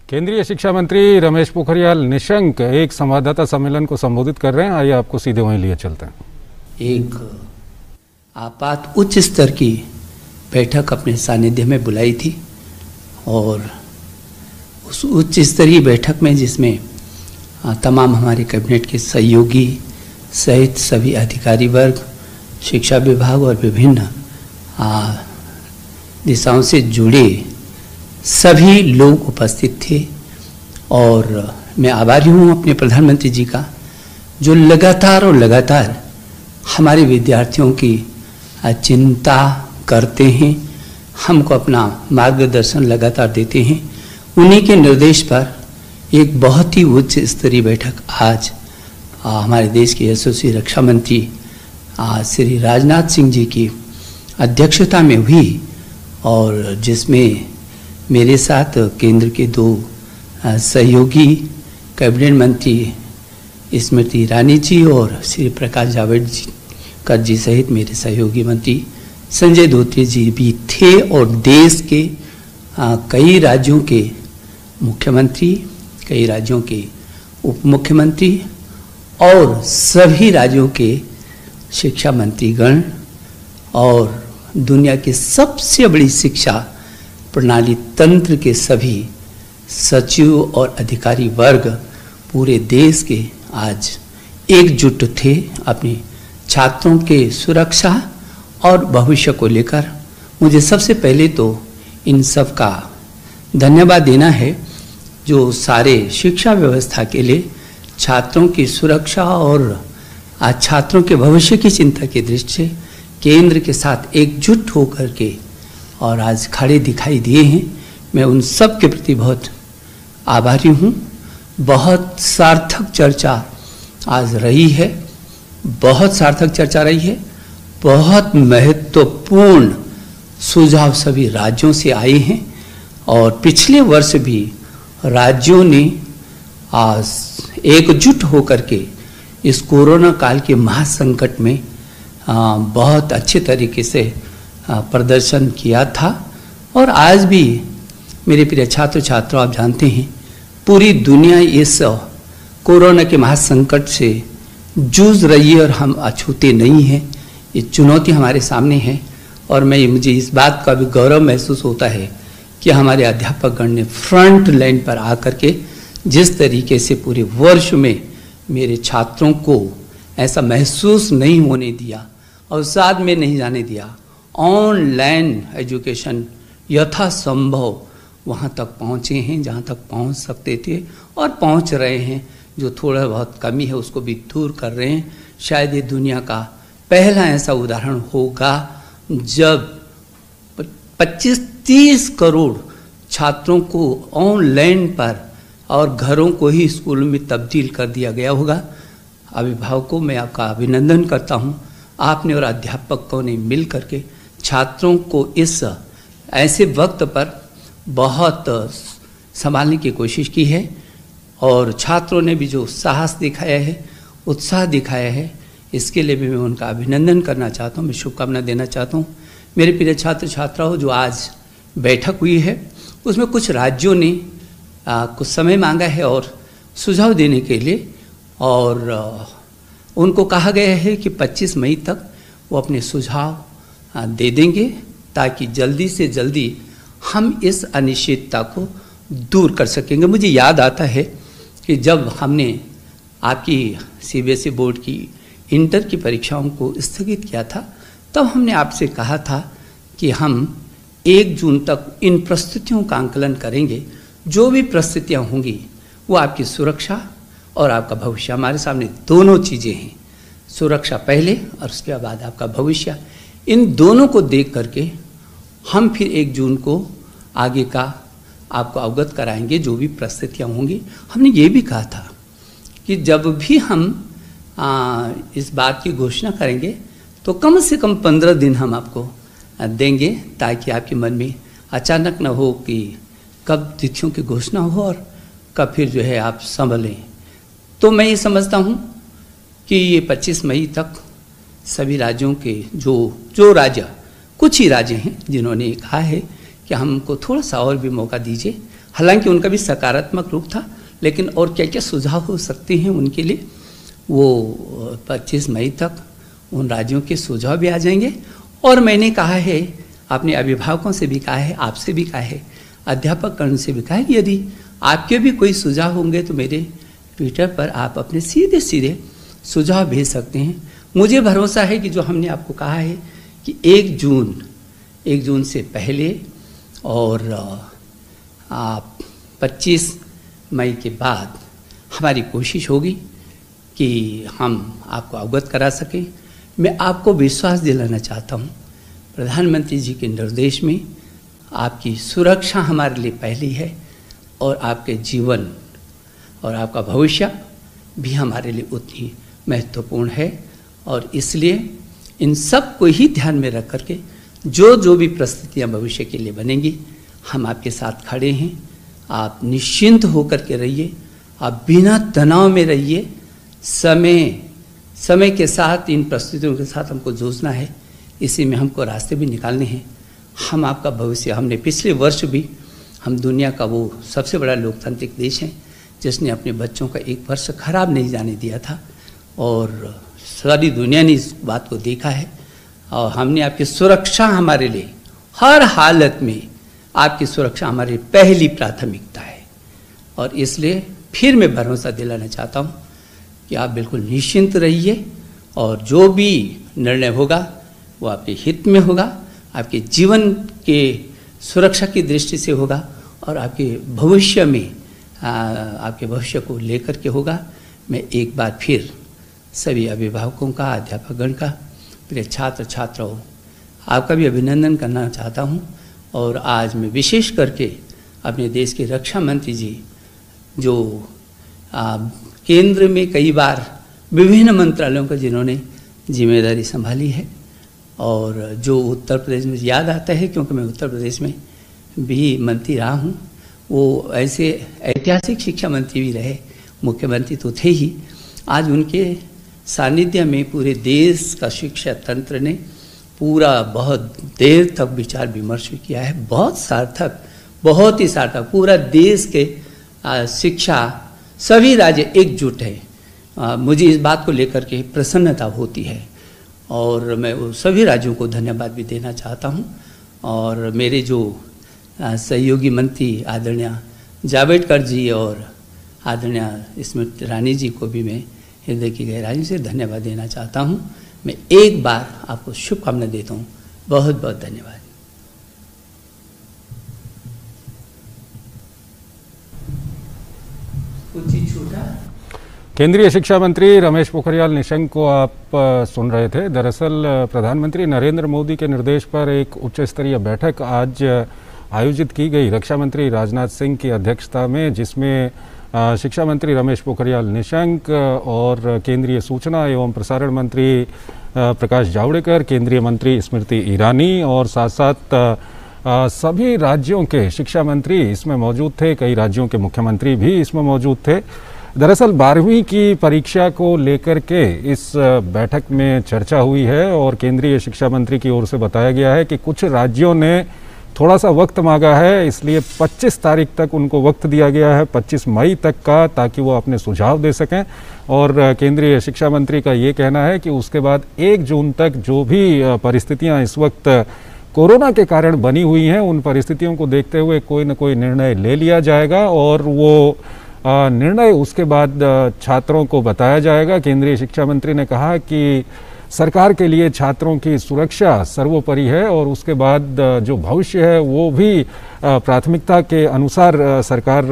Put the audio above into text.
केंद्रीय शिक्षा मंत्री रमेश पोखरियाल निशंक एक संवाददाता सम्मेलन को संबोधित कर रहे हैं। आइए आपको सीधे वहीं लिए चलते हैं। एक आपात उच्च स्तर की बैठक अपने सानिध्य में बुलाई थी और उस उच्च स्तरीय बैठक में जिसमें तमाम हमारे कैबिनेट के सहयोगी सहित सभी अधिकारी वर्ग, शिक्षा विभाग और विभिन्न दिशाओं से जुड़े सभी लोग उपस्थित थे। और मैं आभारी हूँ अपने प्रधानमंत्री जी का, जो लगातार हमारे विद्यार्थियों की चिंता करते हैं, हमको अपना मार्गदर्शन लगातार देते हैं। उन्हीं के निर्देश पर एक बहुत ही उच्च स्तरीय बैठक आज हमारे देश के यशस्वी रक्षा मंत्री श्री राजनाथ सिंह जी की अध्यक्षता में हुई और जिसमें मेरे साथ केंद्र के दो सहयोगी कैबिनेट मंत्री स्मृति ईरानी जी और श्री प्रकाश जावड़ेकर जी सहित मेरे सहयोगी मंत्री संजय धोत्रे जी भी थे और देश के कई राज्यों के मुख्यमंत्री, कई राज्यों के उप मुख्यमंत्री और सभी राज्यों के शिक्षा मंत्रीगण और दुनिया के सबसे बड़ी शिक्षा प्रणाली तंत्र के सभी सचिव और अधिकारी वर्ग पूरे देश के आज एकजुट थे अपने छात्रों के सुरक्षा और भविष्य को लेकर। मुझे सबसे पहले तो इन सब का धन्यवाद देना है जो सारे शिक्षा व्यवस्था के लिए छात्रों की सुरक्षा और आज छात्रों के भविष्य की चिंता की दृष्टि से केंद्र के साथ एकजुट होकर के और आज खड़े दिखाई दिए हैं। मैं उन सब के प्रति बहुत आभारी हूँ। बहुत सार्थक चर्चा आज रही है, बहुत सार्थक चर्चा रही है। बहुत महत्वपूर्ण सुझाव सभी राज्यों से आए हैं और पिछले वर्ष भी राज्यों ने आज एकजुट होकर के इस कोरोना काल के महासंकट में बहुत अच्छे तरीके से प्रदर्शन किया था। और आज भी मेरे प्रिय छात्र छात्राओं, आप जानते हैं पूरी दुनिया इस कोरोना के महासंकट से जूझ रही है और हम अछूते नहीं हैं। ये चुनौती हमारे सामने है और मुझे इस बात का भी गौरव महसूस होता है कि हमारे अध्यापकगण ने फ्रंट लाइन पर आकर के जिस तरीके से पूरे वर्ष में मेरे छात्रों को ऐसा महसूस नहीं होने दिया और साथ में नहीं जाने दिया, ऑनलाइन एजुकेशन यथासंभव वहाँ तक पहुँचे हैं जहाँ तक पहुँच सकते थे और पहुँच रहे हैं। जो थोड़ा बहुत कमी है उसको भी दूर कर रहे हैं। शायद ये दुनिया का पहला ऐसा उदाहरण होगा जब 25-30 करोड़ छात्रों को ऑनलाइन पर और घरों को ही स्कूल में तब्दील कर दिया गया होगा। अभिभावकों में आपका अभिनंदन करता हूँ। आपने और अध्यापकों ने मिल करके छात्रों को इस ऐसे वक्त पर बहुत संभालने की कोशिश की है और छात्रों ने भी जो साहस दिखाया है, उत्साह दिखाया है, इसके लिए भी मैं उनका अभिनंदन करना चाहता हूँ। मैं शुभकामना देना चाहता हूँ। मेरे प्रिय छात्र छात्राओं, जो आज बैठक हुई है उसमें कुछ राज्यों ने कुछ समय मांगा है और सुझाव देने के लिए और उनको कहा गया है कि 25 मई तक वो अपने सुझाव दे देंगे ताकि जल्दी से जल्दी हम इस अनिश्चितता को दूर कर सकेंगे। मुझे याद आता है कि जब हमने आपकी CBSE बोर्ड की इंटर की परीक्षाओं को स्थगित किया था तब हमने आपसे कहा था कि हम 1 जून तक इन परिस्थितियों का आंकलन करेंगे। जो भी परिस्थितियाँ होंगी वो आपकी सुरक्षा और आपका भविष्य, हमारे सामने दोनों चीज़ें हैं, सुरक्षा पहले और उसके बाद आपका भविष्य। इन दोनों को देख करके हम फिर 1 जून को आगे का आपको अवगत कराएंगे जो भी परिस्थितियाँ होंगी। हमने ये भी कहा था कि जब भी हम इस बात की घोषणा करेंगे तो कम से कम 15 दिन हम आपको देंगे ताकि आपके मन में अचानक न हो कि कब तिथियों की घोषणा हो और कब फिर जो है आप संभलें। तो मैं ये समझता हूँ कि ये 25 मई तक सभी राज्यों के जो राज्य, कुछ ही राज्य हैं जिन्होंने कहा है कि हमको थोड़ा सा और भी मौका दीजिए, हालांकि उनका भी सकारात्मक रूप था, लेकिन और क्या क्या सुझाव हो सकते हैं उनके लिए, वो 25 मई तक उन राज्यों के सुझाव भी आ जाएंगे। और मैंने कहा है, अपने अभिभावकों से भी कहा है, आपसे भी कहा है, अध्यापक कर्ण से भी कहा है, यदि आपके भी कोई सुझाव होंगे तो मेरे ट्विटर पर आप अपने सीधे सीधे सुझाव भेज सकते हैं। मुझे भरोसा है कि जो हमने आपको कहा है कि 1 जून से पहले और 25 मई के बाद हमारी कोशिश होगी कि हम आपको अवगत करा सकें। मैं आपको विश्वास दिलाना चाहता हूँ, प्रधानमंत्री जी के निर्देश में आपकी सुरक्षा हमारे लिए पहली है और आपके जीवन और आपका भविष्य भी हमारे लिए उतनी महत्वपूर्ण है। और इसलिए इन सब को ही ध्यान में रख करके जो भी परिस्थितियाँ भविष्य के लिए बनेंगी, हम आपके साथ खड़े हैं। आप निश्चिंत होकर के रहिए, आप बिना तनाव में रहिए। समय के साथ इन परिस्थितियों के साथ हमको जूझना है, इसी में हमको रास्ते भी निकालने हैं। हम आपका भविष्य, हमने पिछले वर्ष भी, हम दुनिया का वो सबसे बड़ा लोकतांत्रिक देश है जिसने अपने बच्चों का 1 वर्ष खराब नहीं जाने दिया था, और सारी दुनिया ने इस बात को देखा है। और हमने आपकी सुरक्षा, हमारे लिए हर हालत में आपकी सुरक्षा हमारी पहली प्राथमिकता है। और इसलिए फिर मैं भरोसा दिलाना चाहता हूँ कि आप बिल्कुल निश्चिंत रहिए, और जो भी निर्णय होगा वो आपके हित में होगा, आपके जीवन के सुरक्षा की दृष्टि से होगा, और आपके भविष्य में आपके भविष्य को लेकर के होगा। मैं एक बार फिर सभी अभिभावकों का, अध्यापकगण का, प्रिय छात्र छात्राओं, आपका भी अभिनंदन करना चाहता हूँ। और आज मैं विशेष करके अपने देश के रक्षा मंत्री जी, जो केंद्र में कई बार विभिन्न मंत्रालयों का जिन्होंने जिम्मेदारी संभाली है, और जो उत्तर प्रदेश में याद आता है क्योंकि मैं उत्तर प्रदेश में भी मंत्री रहा हूँ, वो ऐसे ऐतिहासिक शिक्षा मंत्री भी रहे, मुख्यमंत्री तो थे ही। आज उनके सानिध्य में पूरे देश का शिक्षा तंत्र ने पूरा बहुत देर तक विचार विमर्श भी किया है, बहुत सार्थक, बहुत ही सार्थक। पूरा देश के शिक्षा, सभी राज्य एकजुट है। मुझे इस बात को लेकर के प्रसन्नता होती है, और मैं वो सभी राज्यों को धन्यवाद भी देना चाहता हूँ। और मेरे जो सहयोगी मंत्री आदरणीय जावड़ेकर जी और आदरणीय स्मृति ईरानी जी को भी मैं हृदय की गहराई से धन्यवाद देना चाहता हूँ। मैं एक बार आपको शुभकामना देता हूँ। बहुत बहुत धन्यवाद। कुछ ही छूटा। केंद्रीय शिक्षा मंत्री रमेश पोखरियाल निशंक को आप सुन रहे थे। दरअसल प्रधानमंत्री नरेंद्र मोदी के निर्देश पर एक उच्च स्तरीय बैठक आज आयोजित की गई रक्षा मंत्री राजनाथ सिंह की अध्यक्षता में, जिसमें शिक्षा मंत्री रमेश पोखरियाल निशंक और केंद्रीय सूचना एवं प्रसारण मंत्री प्रकाश जावड़ेकर, केंद्रीय मंत्री स्मृति ईरानी और साथ साथ सभी राज्यों के शिक्षा मंत्री इसमें मौजूद थे। कई राज्यों के मुख्यमंत्री भी इसमें मौजूद थे। दरअसल 12वीं की परीक्षा को लेकर के इस बैठक में चर्चा हुई है, और केंद्रीय शिक्षा मंत्री की ओर से बताया गया है कि कुछ राज्यों ने थोड़ा सा वक्त मांगा है, इसलिए 25 तारीख तक उनको वक्त दिया गया है, 25 मई तक का, ताकि वो अपने सुझाव दे सकें। और केंद्रीय शिक्षा मंत्री का ये कहना है कि उसके बाद 1 जून तक जो भी परिस्थितियां इस वक्त कोरोना के कारण बनी हुई हैं, उन परिस्थितियों को देखते हुए कोई न कोई निर्णय ले लिया जाएगा, और वो निर्णय उसके बाद छात्रों को बताया जाएगा। केंद्रीय शिक्षा मंत्री ने कहा कि सरकार के लिए छात्रों की सुरक्षा सर्वोपरि है, और उसके बाद जो भविष्य है वो भी प्राथमिकता के अनुसार सरकार